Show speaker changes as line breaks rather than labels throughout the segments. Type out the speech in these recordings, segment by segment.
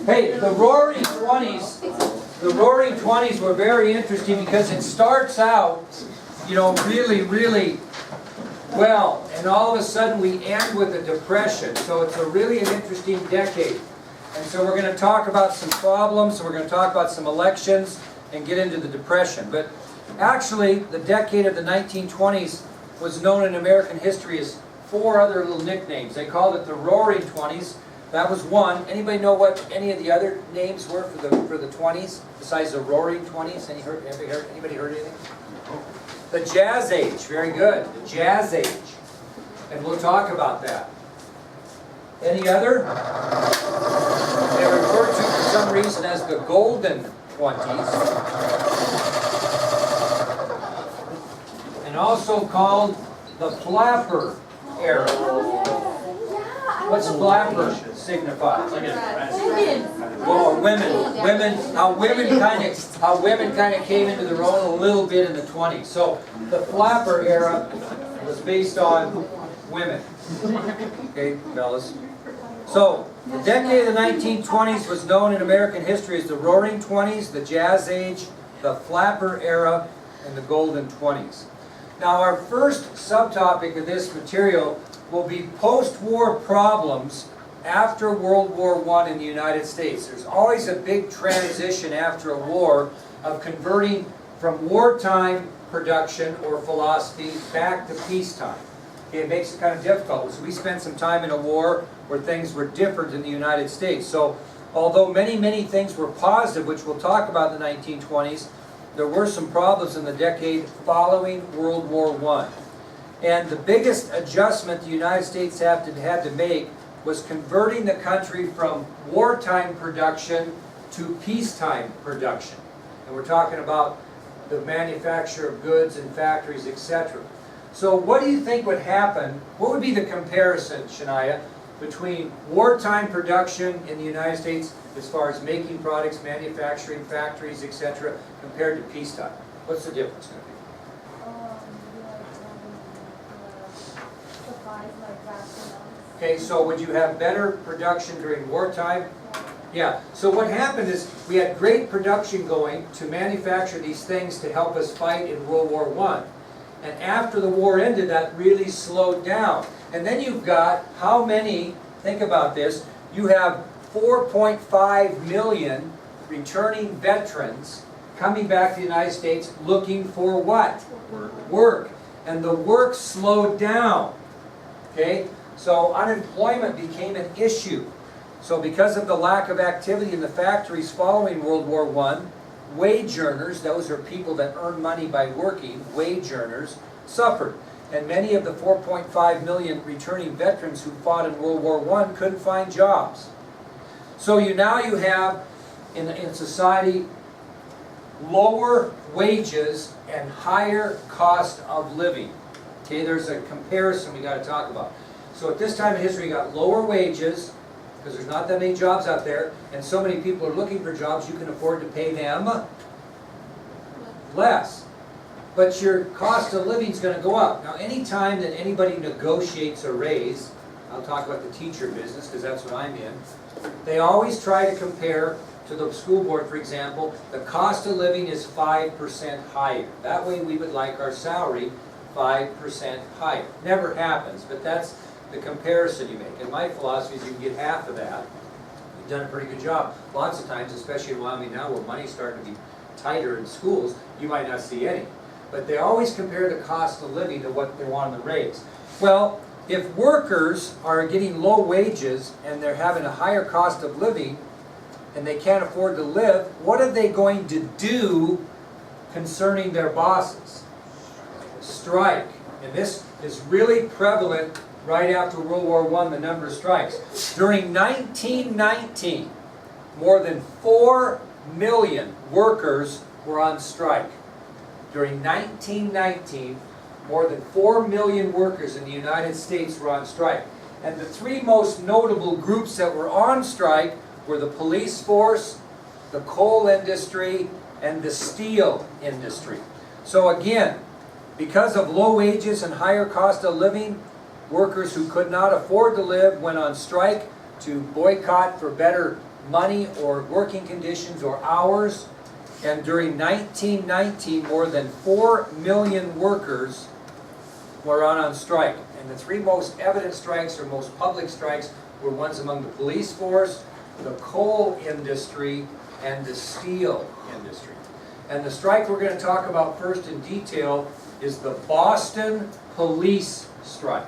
Hey, the Roaring Twenties. The Roaring Twenties were very interesting because it starts out, you know, really well, and all of a sudden we end with a depression. So it's really an interesting decade. And so we're going to talk about some problems, we're going to talk about some elections, and get into the depression. But actually, the decade of the 1920s was known in American history as 4 other little nicknames. They called it the Roaring Twenties. That was one. Anybody know what any of the other names were for the 20s besides the Roaring Twenties? Anybody heard anything? The Jazz Age. Very good. The Jazz Age. And we'll talk about that. Any other? They're referred to for some reason as the Golden 20s. And also called the Flapper Era. What's flapper signify? Well, women. How women kind of came into their own a little bit in the 20s. So the flapper era was based on women. Okay, fellas. So the decade of the 1920s was known in American history as the Roaring Twenties, the Jazz Age, the Flapper Era, and the Golden 20s. Now our first subtopic of this material will be post-war problems after World War I in the United States. There's always a big transition after a war of converting from wartime production or philosophy back to peacetime. Okay, it makes it kind of difficult. So we spent some time in a war where things were different in the United States. So although many things were positive, which we'll talk about in the 1920s, there were some problems in the decade following World War I. And the biggest adjustment the United States had to make was converting the country from wartime production to peacetime production. And we're talking about the manufacture of goods and factories, etc. So what do you think would happen? What would be the comparison, Shania, between wartime production in the United States as far as making products, manufacturing, factories, etc., compared to peacetime? What's the difference going to be? Okay, so would you have better production during wartime? Yeah, so what happened is we had great production going to manufacture these things to help us fight in World War I. And after the war ended, that really slowed down. And then you've got how many, think about this, you have 4.5 million returning veterans coming back to the United States looking for what? Work. And the work slowed down. Okay? So unemployment became an issue. So because of the lack of activity in the factories following World War I, wage earners, those are people that earn money by working, wage earners, suffered. And many of the 4.5 million returning veterans who fought in World War I couldn't find jobs. So now you have, in society, lower wages and higher cost of living. Okay, there's a comparison we got to talk about. So at this time in history, you got lower wages, because there's not that many jobs out there, and so many people are looking for jobs, you can afford to pay them less. But your cost of living is going to go up. Now, any time that anybody negotiates a raise, I'll talk about the teacher business, because that's what I'm in, they always try to compare to the school board, for example, the cost of living is 5% higher. That way we would like our salary 5% higher. Never happens, but that's the comparison you make. And my philosophy is you can get half of that. You've done a pretty good job. Lots of times, especially in Wyoming now where money's starting to be tighter in schools, you might not see any. But they always compare the cost of living to what they want in the raise. Well, if workers are getting low wages and they're having a higher cost of living and they can't afford to live, what are they going to do concerning their bosses? Strike. And this is really prevalent right after World War I, the number of strikes. During 1919, more than 4 million workers were on strike. During 1919, more than 4 million workers in the United States were on strike. And the 3 most notable groups that were on strike were the police force, the coal industry, and the steel industry. So again, because of low wages and higher cost of living, workers who could not afford to live went on strike to boycott for better money or working conditions or hours. And during 1919, more than 4 million workers were on strike. And the three most evident strikes or most public strikes were ones among the police force, the coal industry, and the steel industry. And the strike we're going to talk about first in detail is the Boston police strike.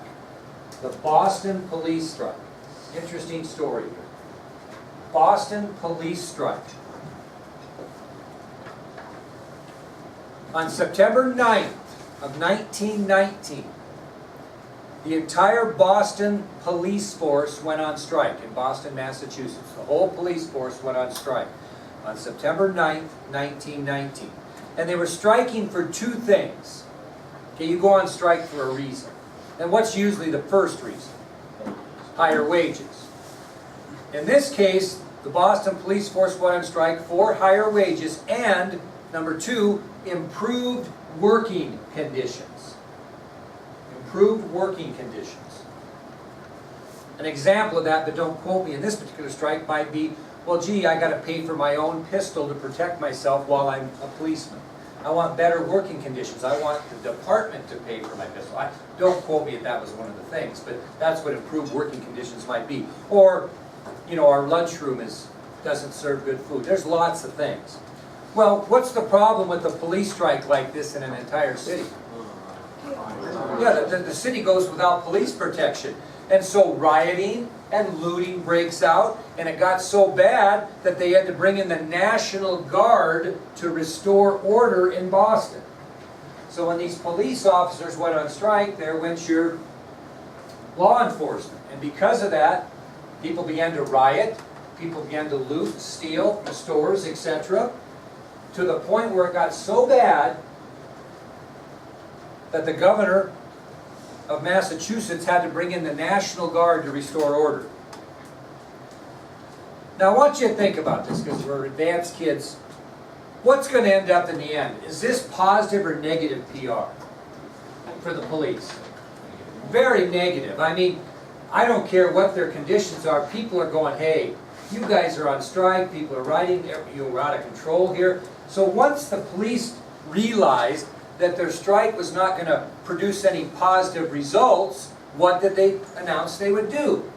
The Boston police strike. Interesting story here. Boston police strike. On September 9th of 1919, the entire Boston police force went on strike in Boston, Massachusetts. The whole police force went on strike on September 9th, 1919. And they were striking for two things. Okay, you go on strike for a reason. And what's usually the first reason? Higher wages. In this case, the Boston police force went on strike for higher wages and, number two, improved working conditions. Improved working conditions. An example of that, but don't quote me in this particular strike, might be, well, gee, I got to pay for my own pistol to protect myself while I'm a policeman. I want better working conditions. I want the department to pay for my pistol. Don't quote me if that was one of the things, but that's what improved working conditions might be. Or, you know, our lunchroom doesn't serve good food. There's lots of things. Well, what's the problem with a police strike like this in an entire city? Yeah, the city goes without police protection. And so rioting and looting breaks out, and it got so bad that they had to bring in the National Guard to restore order in Boston. So when these police officers went on strike, there went your law enforcement. And because of that, people began to riot, people began to loot, steal the stores, etc., to the point where it got so bad that the governor of Massachusetts had to bring in the National Guard to restore order. Now I want you to think about this, because we're advanced kids. What's going to end up in the end? Is this positive or negative PR for the police? Very negative. I mean, I don't care what their conditions are. People are going, hey, you guys are on strike, people are rioting, you're out of control here. So once the police realized that their strike was not going to produce any positive results, what did they announce they would do?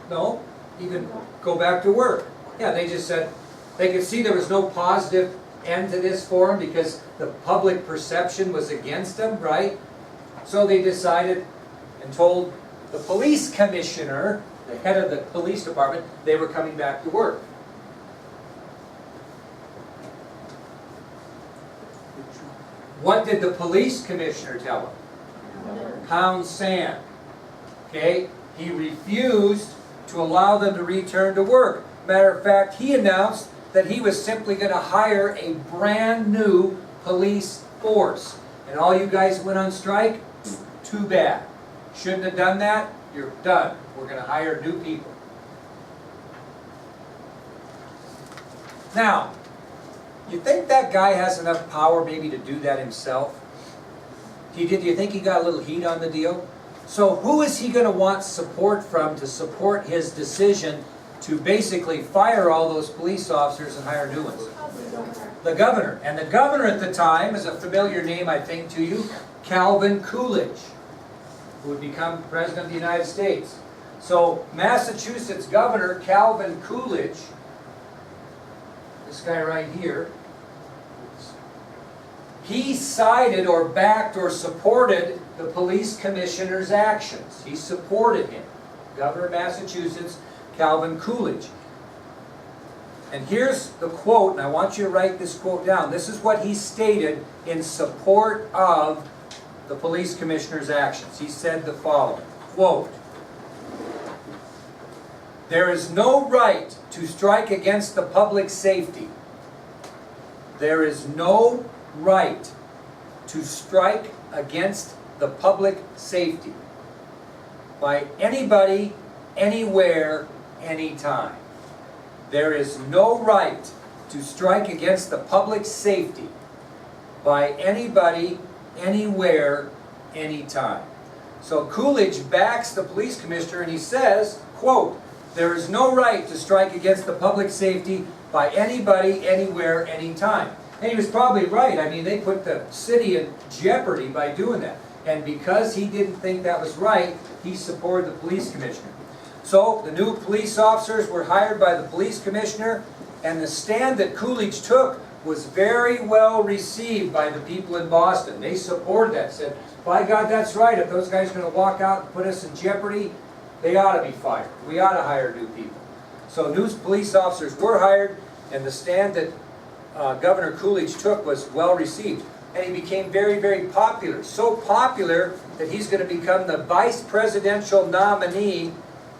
No, even go back to work. Yeah, they just said they could see there was no positive end to this for them because the public perception was against them, right? So they decided and told the police commissioner, the head of the police department, they were coming back to work. What did the police commissioner tell him? Pound sand. Okay? He refused to allow them to return to work. Matter of fact, he announced that he was simply going to hire a brand new police force. And all you guys went on strike? Too bad. Shouldn't have done that? You're done. We're going to hire new people. Now, you think that guy has enough power maybe to do that himself? Do you think he got a little heat on the deal? So who is he going to want support from to support his decision to basically fire all those police officers and hire new ones? The governor. And the governor at the time is a familiar name, I think, to you, Calvin Coolidge, who would become President of the United States. So Massachusetts Governor Calvin Coolidge, this guy right here, he sided or backed or supported the police commissioner's actions. He supported him. Governor of Massachusetts, Calvin Coolidge. And here's the quote, and I want you to write this quote down. This is what he stated in support of the police commissioner's actions. He said the following, quote, "There is no right to strike against the public safety. There is no right to strike against the public safety by anybody, anywhere, anytime. There is no right to strike against the public safety by anybody, anywhere, anytime." So Coolidge backs the police commissioner and he says, quote, There is no right to strike against the public safety by anybody, anywhere, anytime. And he was probably right. I mean, they put the city in jeopardy by doing that. And because he didn't think that was right, he supported the police commissioner. So the new police officers were hired by the police commissioner, and the stand that Coolidge took was very well received by the people in Boston. They supported that, said, by God, that's right. If those guys are going to walk out and put us in jeopardy, they ought to be fired. We ought to hire new people. So new police officers were hired, and the stand that Governor Coolidge took was well received. And he became very, very popular. So popular that he's going to become the vice presidential nominee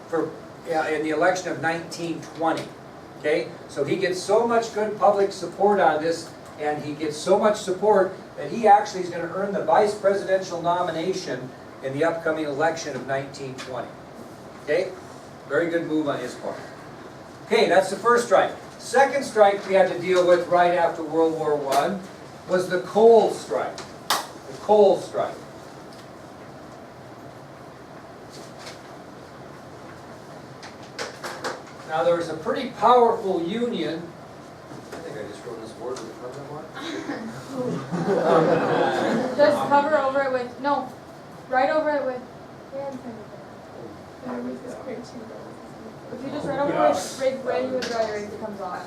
for in the election of 1920. Okay? So he gets so much good public support on this, and he gets so much support that he actually is going to earn the vice presidential nomination in the upcoming election of 1920. Okay? Very good move on his part. Okay, that's the first strike. Second strike we had to deal with right after World War I was the coal strike. The coal strike. Now there was a pretty powerful union. I think I just wrote this word with a permanent mark.
Just cover over it with, no, right over it with, if you just write over it with regular dry erase, it comes off.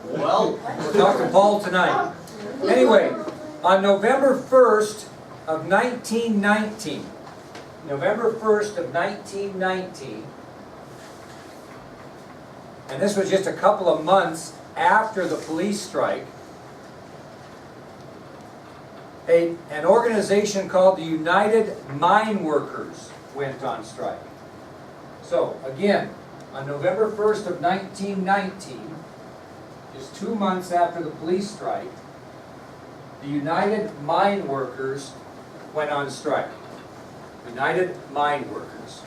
Well, we'll talk to Paul tonight. Anyway, on November 1st of 1919, November 1st of 1919, and this was just a couple of months after the police strike, an organization called the United Mine Workers went on strike. So, again, on November 1st of 1919, just 2 months after the police strike, the United Mine Workers went on strike. United Mine Workers.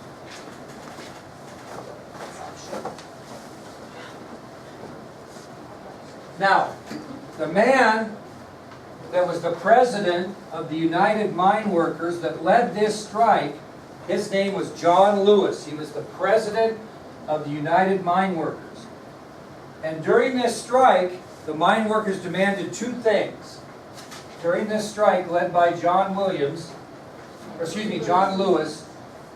Now, the man that was the president of the United Mine Workers that led this strike, his name was John Lewis. He was the president of the United Mine Workers. And during this strike, the mine workers demanded two things. During this strike led by John Lewis,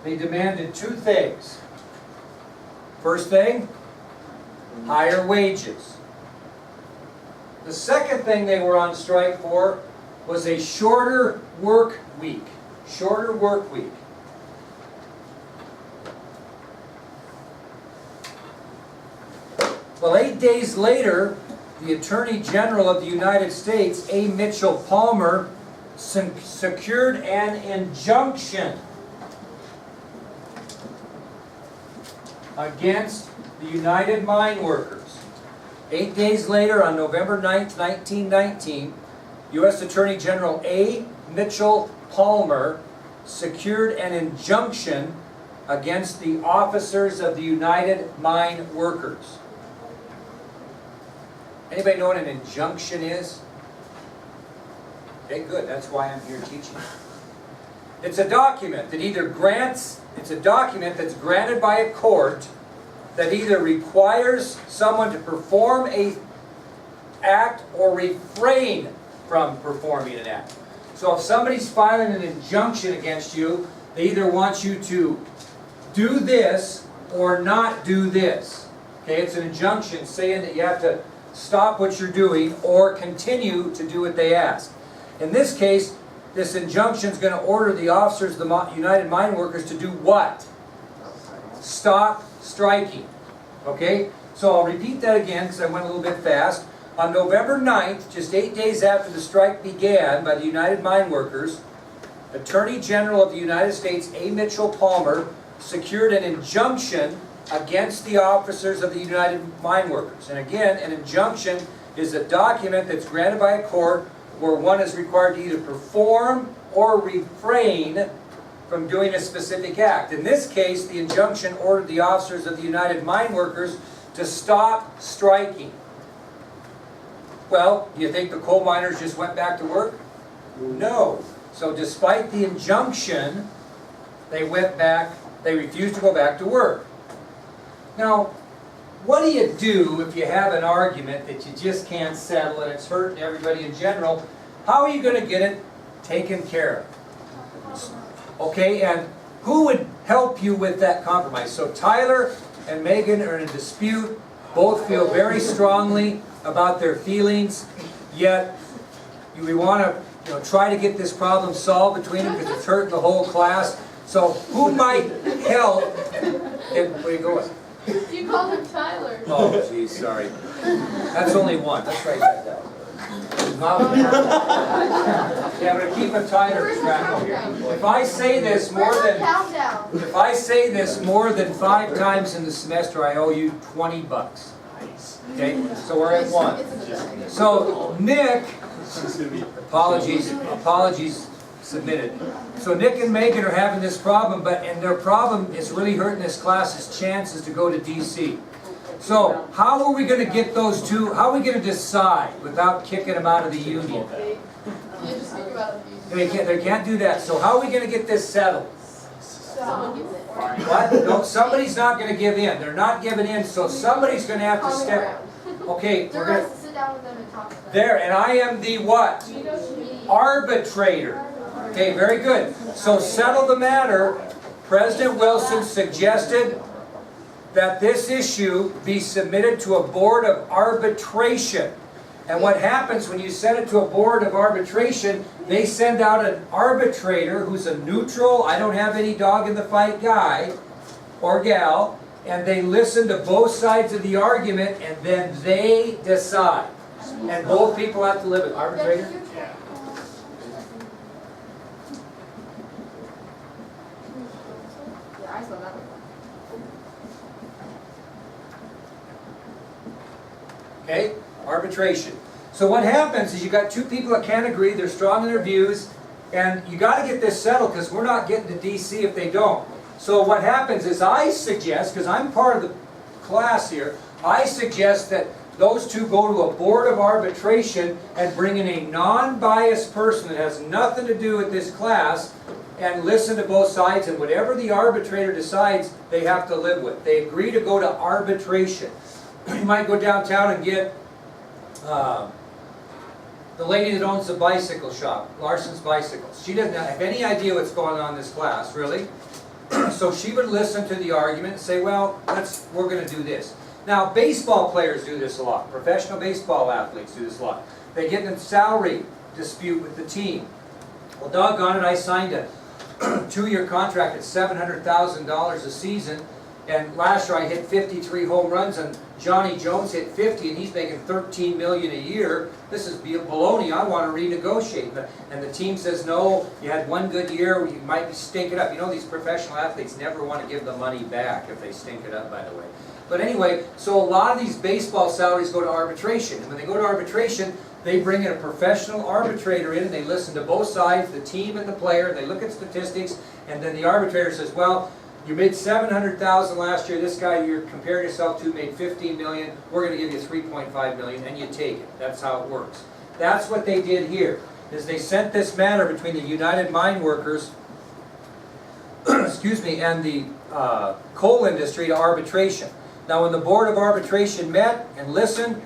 they demanded two things. First thing, higher wages. The second thing they were on strike for was a shorter work week. Shorter work week. Well, 8 days later, the Attorney General of the United States, A. Mitchell Palmer, secured an injunction against the United Mine Workers. 8 days later, on November 9th, 1919, U.S. Attorney General A. Mitchell Palmer secured an injunction against the officers of the United Mine Workers. Anybody know what an injunction is? Okay, good. That's why I'm here teaching. It's a document that either grants, it's a document that's granted by a court that either requires someone to perform an act or refrain from performing an act. So if somebody's filing an injunction against you, they either want you to do this or not do this. Okay, it's an injunction saying that you have to stop what you're doing or continue to do what they ask. In this case, this injunction is going to order the officers of the United Mine Workers to do what? Stop striking. Okay? So I'll repeat that again because I went a little bit fast. On November 9th, just 8 days after the strike began by the United Mine Workers, Attorney General of the United States, A. Mitchell Palmer, secured an injunction against the officers of the United Mine Workers. And again, an injunction is a document that's granted by a court where one is required to either perform or refrain from doing a specific act. In this case, the injunction ordered the officers of the United Mine Workers to stop striking. Well, do you think the coal miners just went back to work? No. So despite the injunction, they refused to go back to work. Now, what do you do if you have an argument that you just can't settle and it's hurting everybody in general? How are you going to get it taken care of? Okay, and who would help you with that compromise? So Tyler and Megan are in a dispute. Both feel very strongly about their feelings, yet we want to try to get this problem solved between them because it's hurting the whole class. So who might help? Where are you going?
You called him Tyler.
Oh, geez, sorry. That's only one. Let's write that down. Yeah, I'm going to keep a tighter track here. If I say this more than 5 times in the semester, I owe you $20. Okay, so we're at 1. So Nick, apologies submitted. So Nick and Megan are having this problem, and their problem is really hurting this class's chances to go to DC. So how are we going to get those two, how are we going to decide without kicking them out of the union? They can't do that. So how are we going to get this settled? What? No, somebody's not going to give in. They're not giving in, so somebody's going to have to step. Okay, we're going to
sit down with them and talk to them.
There, and I am the what? Arbitrator. Okay, very good. So settle the matter. President Wilson suggested that this issue be submitted to a board of arbitration. And what happens when you send it to a board of arbitration, they send out an arbitrator who's a neutral, I don't have any dog in the fight guy or gal, and they listen to both sides of the argument and then they decide. And both people have to live it. Arbitrator? Okay, arbitration. So what happens is you got two people that can't agree, they're strong in their views, and you got to get this settled because we're not getting to DC if they don't. So what happens is I suggest, because I'm part of the class here, I suggest that those two go to a board of arbitration and bring in a non-biased person that has nothing to do with this class and listen to both sides, and whatever the arbitrator decides, they have to live with. They agree to go to arbitration. You might go downtown and get the lady that owns the bicycle shop, Larson's Bicycles. She doesn't have any idea what's going on in this class, really. So she would listen to the argument and say, well, we're going to do this. Now, baseball players do this a lot. Professional baseball athletes do this a lot. They get in a salary dispute with the team. Well, doggone it, I signed a 2-year contract at $700,000 a season, and last year I hit 53 home runs, and Johnny Jones hit 50, and he's making $13 million a year. This is baloney. I want to renegotiate. And the team says, no, you had one good year, you might be stinking up. You know, these professional athletes never want to give the money back if they stink it up, by the way. But anyway, so a lot of these baseball salaries go to arbitration. And when they go to arbitration, they bring in a professional arbitrator in, and they listen to both sides, the team and the player, and they look at statistics, and then the arbitrator says, well, you made $700,000 last year. This guy you're comparing yourself to made $15 million. We're going to give you $3.5 million, and you take it. That's how it works. That's what they did here. Is they sent this matter between the United Mine Workers, excuse me, and the coal industry to arbitration. Now, when the Board of Arbitration met and listened,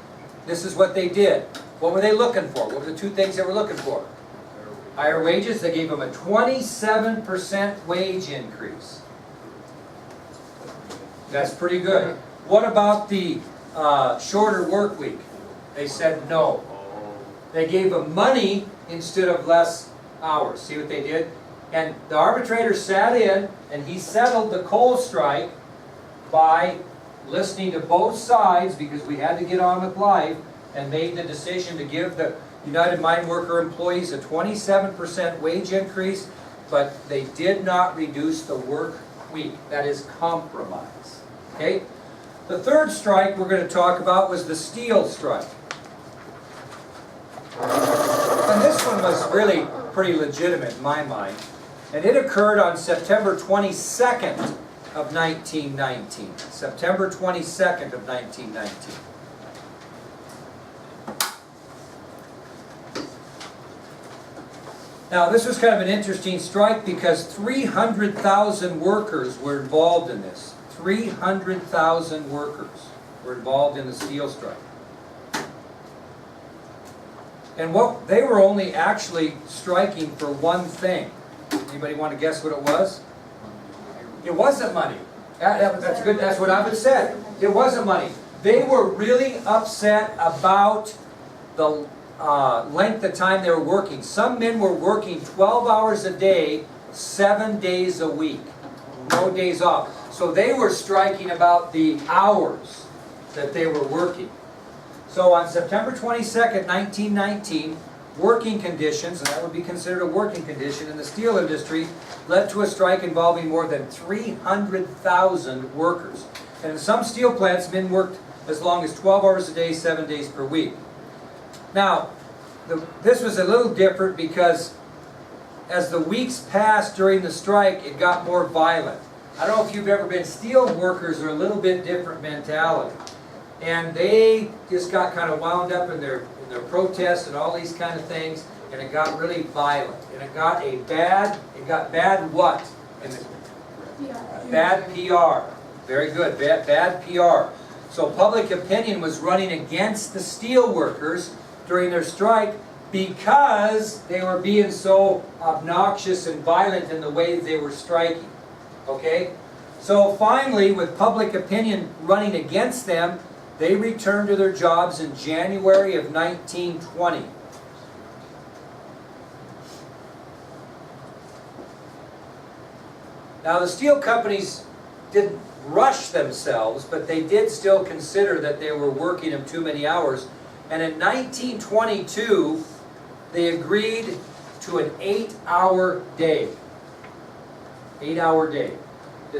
this is what they did. What were they looking for? What were the two things they were looking for? Higher wages. They gave them a 27% wage increase. That's pretty good. What about the shorter work week? They said no. They gave them money instead of less hours. See what they did? And the arbitrator sat in and he settled the coal strike by listening to both sides, because we had to get on with life, and made the decision to give the United Mine Worker employees a 27% wage increase, but they did not reduce the work week. That is compromise. Okay? The third strike we're going to talk about was the steel strike. And this one was really pretty legitimate in my mind. And it occurred on September 22nd of 1919. September 22nd of 1919. Now, this was kind of an interesting strike because 300,000 workers were involved in this. 300,000 workers were involved in the steel strike. And what they were only actually striking for one thing. Anybody want to guess what it was? It wasn't money. That's good. That's what I would say. It wasn't money. They were really upset about the length of time they were working. Some men were working 12 hours a day, 7 days a week. No days off. So they were striking about the hours that they were working. So on September 22nd, 1919, working conditions, and that would be considered a working condition in the steel industry, led to a strike involving more than 300,000 workers. And in some steel plants, men worked as long as 12 hours a day, 7 days per week. Now, this was a little different because as the weeks passed during the strike, it got more violent. I don't know if you've ever been, steel workers are a little bit different mentality. And they just got kind of wound up in their protests and all these kind of things, and it got really violent. And it got bad what? Bad PR. Very good, bad PR. So public opinion was running against the steel workers during their strike because they were being so obnoxious and violent in the way they were striking. Okay? So finally, with public opinion running against them, they returned to their jobs in January of 1920. Now the steel companies didn't rush themselves, but they did still consider that they were working them too many hours. And in 1922, they agreed to an 8-hour day. 8-hour day.